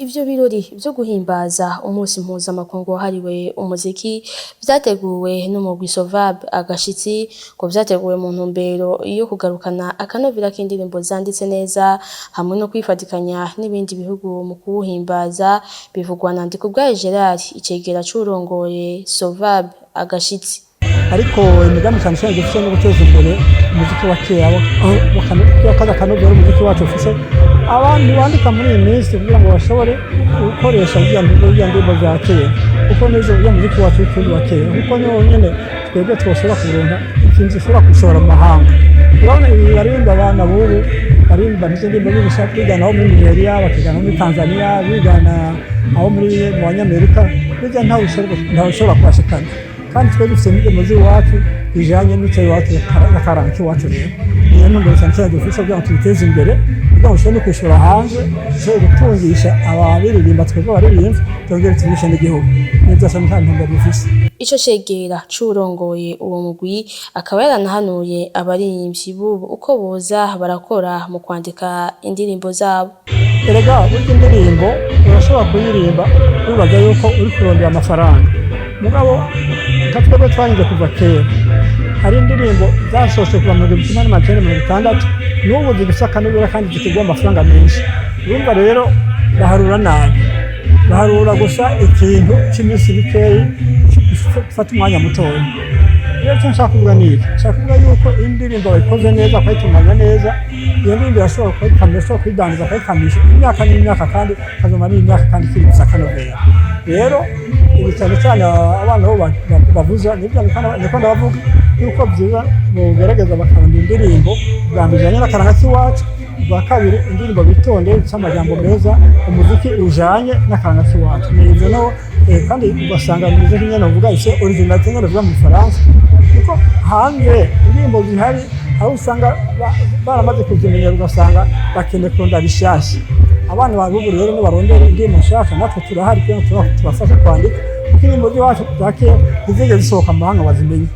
Ivyo birori vyo guhimbaza umunsi mpuzamakungu wahariwe umuziki vyateguwe n'umugwi Sovab Agashitsi, ngo vyateguwe mu ntumbero yo kugarukana akanovera k'indirimbo zanditse neza hamwe no kwifatikanya n'ibindi bihugu mu kuwuhimbaza, bivugwa na Ndikubwayo Gerard, icegera c'uwurongoye Sovab Agashitsi. Ariko imigambi cyane cyane dufite no guteza imbere umuziki wa kera bakaza akanovera umuziki wacu ufise abantu bandika muri iyi minsi kugira ngo bashobore gukoresha ziriya ndirimbo za kera, kuko nizo uriya muziki wacu w'utundi wa kera, kuko niwo nyene twebwe twoshobora kuronka ikintu gishobora gushora mu mahanga. Urabona ibi barimba abana b'ubu barimba n'indirimbo n'ibishaka bigana aho muri Nigeria, bakigana muri Tanzania, bigana aho muri mu Banyamerika, bijya ntawe ushobora kubashikana. Kandi twe dufite n'indirimbo z'iwacu bijanye n'ico iwacu n'akaranga k'iwacu rero. Niyo ntumbero cyane cyane dufise kugira ngo tubiteze imbere, kugira ngo dushobore no kwishora hanze, dushobore gutungisha abaririmba twebwe abaririmbyi, twongere tunishe n'igihugu. Niyo vyose nta ntumbero dufise. Ico cegera c'uwurongoye uwo mugwi akaba yaranahanuye abaririmbyi b'ubu uko boza barakora mu kwandika indirimbo zabo. Erega burya indirimbo urashobora kuyirimba wibaza yuko uri kurondera amafaranga, mugabo nka twebwe twarinze kuva kera hari indirimbo zasohotse kuva mu 1960 n'ubu zigifise akanovera kandi zikigwa amafaranga menshi. Urumva rero baharura nabi, baharura gusa ikintu cy'iminsi mikeyi gifata umwanya mutoya. Rero icyo nshaka kuvuga ni iki, nshaka kuvuga yuko indirimbo bayikoze neza ukayitunganya neza, iyo ndirimbo irashobora kuyikamisha, kuyidangiza ukayikamisha imyaka n'imyaka, kandi ikazomara n'imyaka kandi ikirigisa akanovera. Rero ibi cyane cyane abana bo bavuza nibyo niko ndabavuga yuko byiza bogerageza bakarunda indirimbo bwa mbere bijanye n'akaranga k'iwacu, bwa kabiri indirimbo bitonde cy'amajambo meza, umuziki ujanye n'akaranga k'iwacu. Nivyo no kandi ugasanga umuziki nyene uvuga ise original nyene uvuga mu Faransa, kuko hanze indirimbo zihari aho usanga baramaze kuzimenya, ugasanga bakeneye kurunda bishasha. Abana barubu rero no barondera indirimbo nshasha, natwe turahari kugira tubafashe kwandika, kuko indirimbo z'iwacu za kera ntizigeze zisohoka mu mahanga bazimenye.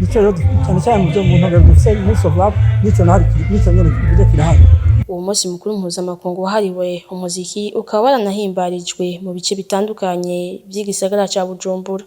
Nico rero cyane cyane mu byo mu ntumbero dufise muri Sovab, nico nyene kivuze kirahari. Uwo munsi mukuru mpuzamakungu wahariwe umuziki ukaba waranahimbarijwe mu bice bitandukanye vy'igisagara ca Bujumbura.